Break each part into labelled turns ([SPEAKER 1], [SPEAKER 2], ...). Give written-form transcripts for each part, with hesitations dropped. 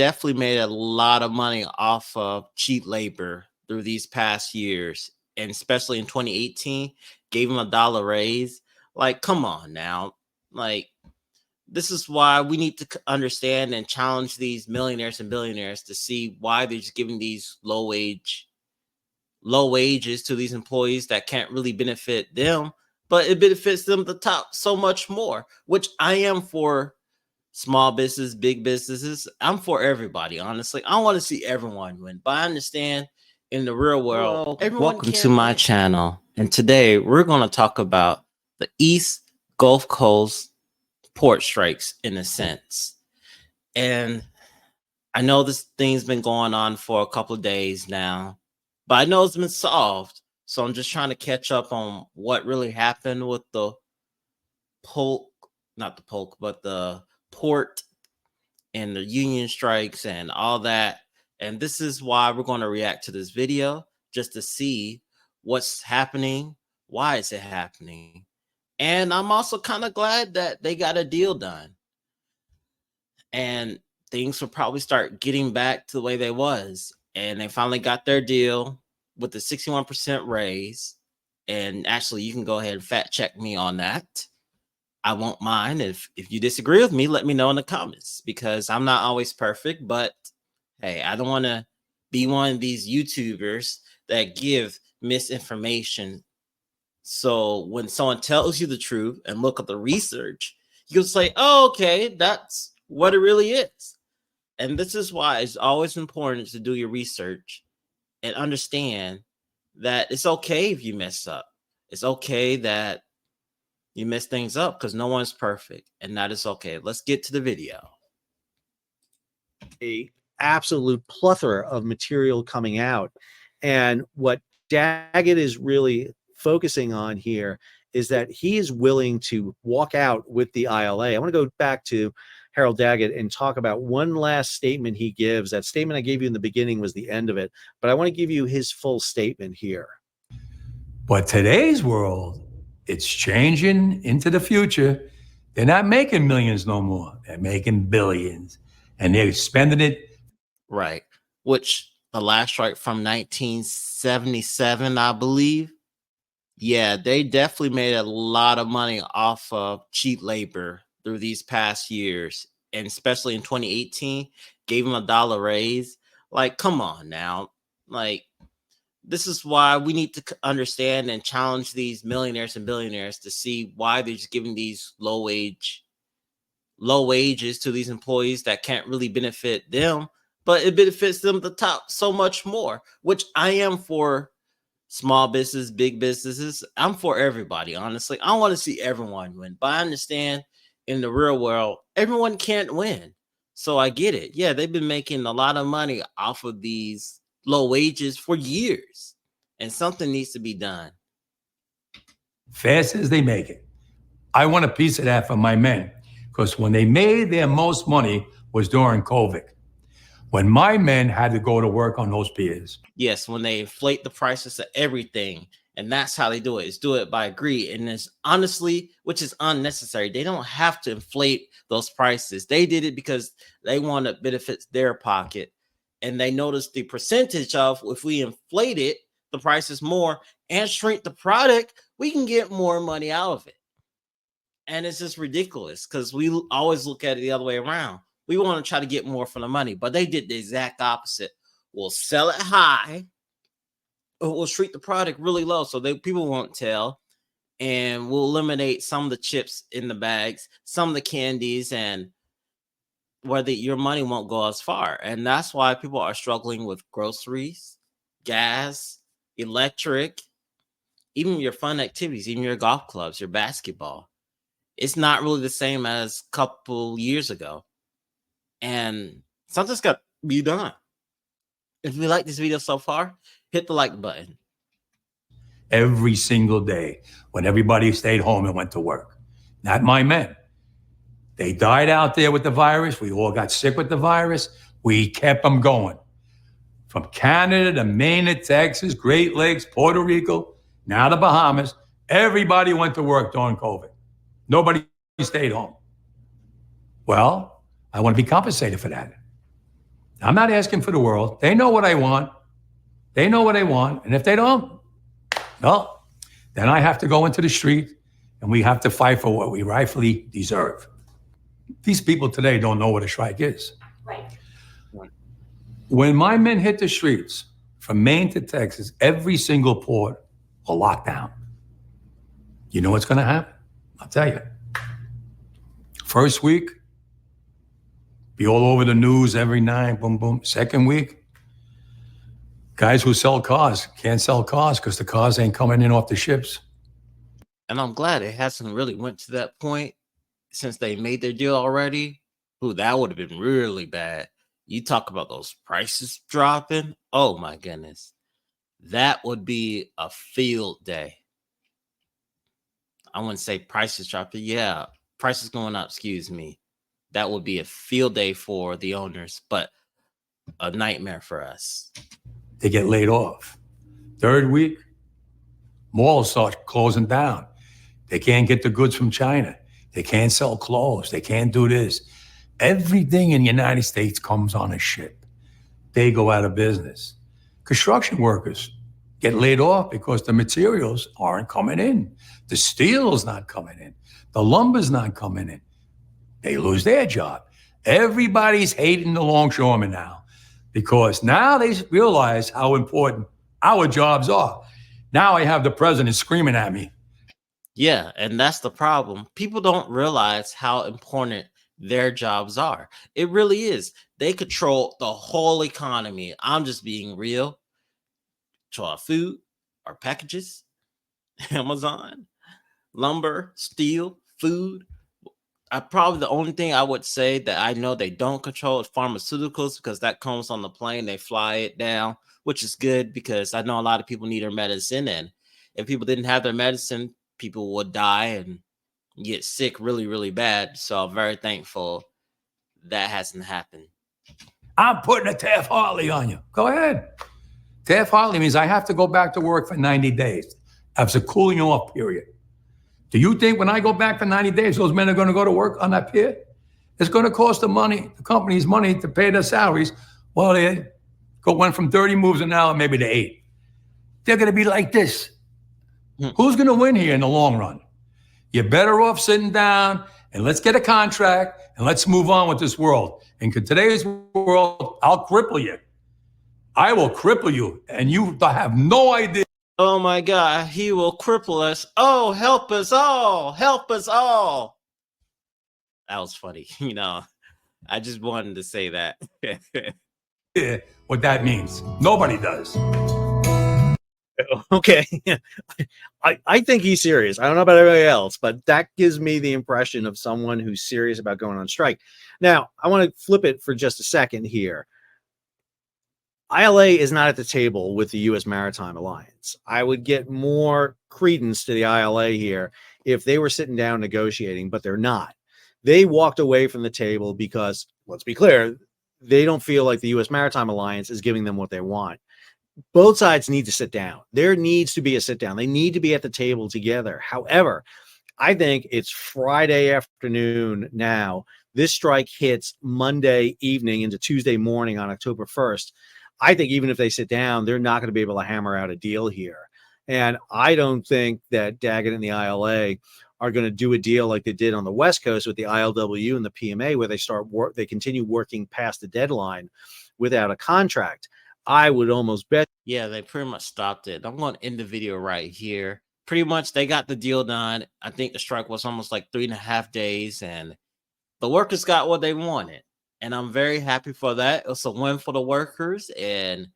[SPEAKER 1] definitely made a lot of money off of cheap labor through these past years, and especially in 2018, gave them $1 raise. Like, come on now. Like, this is why we need to understand and challenge these millionaires and billionaires to see why they're just giving these low wages to these employees that can't really benefit them, but it benefits them at the top so much more, which I am for small business, big businesses. I'm for everybody, honestly. I want to see everyone win, but I understand in the real world, welcome to my channel. And today we're going to talk about the East Gulf Coast port strikes in a sense. And I know this thing's been going on for a couple of days now, but I know it's been solved. So I'm just trying to catch up on what really happened with the but the port and the union strikes and all that. And this is why we're going to react to this video, just to see what's happening, why is it happening. And I'm also kind of glad that they got a deal done. And things will probably start getting back to the way they was. And they finally got their deal with the 61% raise. And actually, you can go ahead and fact check me on that. I won't mind. If you disagree with me, let me know in the comments, because I'm not always perfect. But hey, I don't want to be one of these YouTubers that give misinformation. So when someone tells you the truth and look at the research, you'll say, oh, okay, that's what it really is. And this is why it's always important to do your research and understand that it's okay if you mess up. It's okay that you mess things up, because no one's perfect, and that is okay. Let's get to the video.
[SPEAKER 2] A absolute plethora of material coming out. And what Daggett is really focusing on here is that he is willing to walk out with the ILA. I want to go back to Harold Daggett and talk about one last statement he gives. That statement I gave you in the beginning was the end of it, but I want to give you his full statement here.
[SPEAKER 3] But today's world, it's changing into the future. They're not making millions no more. They're making billions, and they're spending it.
[SPEAKER 1] Right. Which the last strike from 1977, I believe. Yeah, they definitely made a lot of money off of cheap labor through these past years, and especially in 2018, gave them $1 raise. Like, come on now. Like, this is why we need to understand and challenge these millionaires and billionaires to see why they're just giving these low wages to these employees that can't really benefit them, but it benefits them at the top so much more, which I am for small business, big businesses. I'm for everybody, honestly. I want to see everyone win, but I understand in the real world, everyone can't win. So I get it. Yeah, they've been making a lot of money off of these low wages for years, and something needs to be done.
[SPEAKER 3] Fast as they make it. I want a piece of that for my men, because when they made their most money was during COVID, when my men had to go to work on those piers.
[SPEAKER 1] Yes, when they inflate the prices of everything, and that's how they do it. Is do it by greed, and it's honestly, which is unnecessary. They don't have to inflate those prices. They did it because they want to benefit their pocket, and they noticed the percentage of, if we inflate it, the prices more, and shrink the product, we can get more money out of it. And it's just ridiculous, because we always look at it the other way around. We want to try to get more for the money, but they did the exact opposite. We'll sell it high, or we'll treat the product really low so people won't tell, and we'll eliminate some of the chips in the bags, some of the candies, and whether your money won't go as far. And that's why people are struggling with groceries, gas, electric, even your fun activities, even your golf clubs, your basketball. It's not really the same as a couple years ago. And something's got to be done. If you like this video so far, hit the like button.
[SPEAKER 3] Every single day when everybody stayed home and went to work. Not my men. They died out there with the virus. We all got sick with the virus. We kept them going. From Canada to Maine to Texas, Great Lakes, Puerto Rico, now the Bahamas, everybody went to work during COVID. Nobody stayed home. Well, I want to be compensated for that. I'm not asking for the world. They know what I want. They know what I want. And if they don't, well, then I have to go into the street and we have to fight for what we rightfully deserve. These people today don't know what a strike is.
[SPEAKER 4] Right.
[SPEAKER 3] When my men hit the streets from Maine to Texas, every single port will lock down. You know what's going to happen? I'll tell you. First week, be all over the news every night, boom, boom. Second week, guys who sell cars can't sell cars because the cars ain't coming in off the ships.
[SPEAKER 1] And I'm glad it hasn't really went to that point since they made their deal already. Ooh, that would have been really bad. You talk about those prices dropping. Oh my goodness. That would be a field day. I wouldn't say prices dropping. Yeah, prices going up, excuse me. That would be a field day for the owners, but a nightmare for us.
[SPEAKER 3] They get laid off. Third week, malls start closing down. They can't get the goods from China. They can't sell clothes. They can't do this. Everything in the United States comes on a ship. They go out of business. Construction workers get laid off because the materials aren't coming in. The steel's not coming in. The lumber's not coming in. They lose their job. Everybody's hating the longshoremen now because now they realize how important our jobs are. Now I have the president screaming at me.
[SPEAKER 1] Yeah, and that's the problem. People don't realize how important their jobs are. It really is. They control the whole economy. I'm just being real. Control our food, our packages, Amazon, lumber, steel, food. Probably the only thing I would say that I know they don't control is pharmaceuticals because that comes on the plane. They fly it down, which is good because I know a lot of people need their medicine. And if people didn't have their medicine, people would die and get sick really, really bad. So I'm very thankful that hasn't happened.
[SPEAKER 3] I'm putting a Taft-Hartley on you. Go ahead. Taft-Hartley means I have to go back to work for 90 days. That's a cooling off period. Do you think when I go back for 90 days, those men are going to go to work on that pier? It's going to cost the company's money to pay their salaries. Well, they went from 30 moves an hour maybe to 8. They're going to be like this. Who's going to win here in the long run? You're better off sitting down and let's get a contract and let's move on with this world. In today's world, I'll cripple you. I will cripple you, and you have no idea.
[SPEAKER 1] Oh my God, he will cripple us. Oh, help us all. Help us all. That was funny. You know, I just wanted to say that.
[SPEAKER 3] What that means. Nobody does.
[SPEAKER 2] Okay. I think he's serious. I don't know about everybody else, but that gives me the impression of someone who's serious about going on strike. Now, I want to flip it for just a second here. ILA is not at the table with the U.S. Maritime Alliance. I would get more credence to the ILA here if they were sitting down negotiating, but they're not. They walked away from the table because, let's be clear, they don't feel like the U.S. Maritime Alliance is giving them what they want. Both sides need to sit down. There needs to be a sit down. They need to be at the table together. However, I think it's Friday afternoon now. This strike hits Monday evening into Tuesday morning on October 1st. I think even if they sit down, they're not going to be able to hammer out a deal here. And I don't think that Daggett and the ILA are going to do a deal like they did on the West Coast with the ILWU and the PMA, where they continue working past the deadline without a contract. I would almost bet.
[SPEAKER 1] Yeah, they pretty much stopped it. I'm going to end the video right here. Pretty much they got the deal done. I think the strike was almost like 3.5 days, and the workers got what they wanted. And I'm very happy for that. It's a win for the workers, and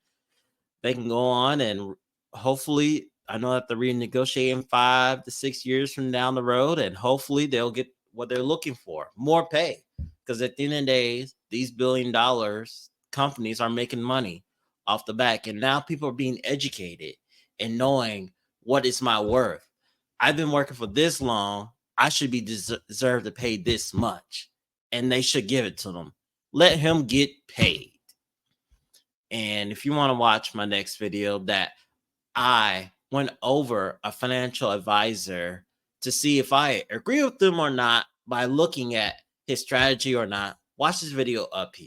[SPEAKER 1] they can go on and hopefully, I know that they're renegotiating 5 to 6 years from down the road, and hopefully they'll get what they're looking for, more pay. Because at the end of the day, these $1 billion companies are making money off the back, and now people are being educated and knowing what is my worth. I've been working for this long. I should be deserved to pay this much, and they should give it to them. Let him get paid. And if you want to watch my next video that I went over a financial advisor to see if I agree with them or not by looking at his strategy or not, watch this video up here.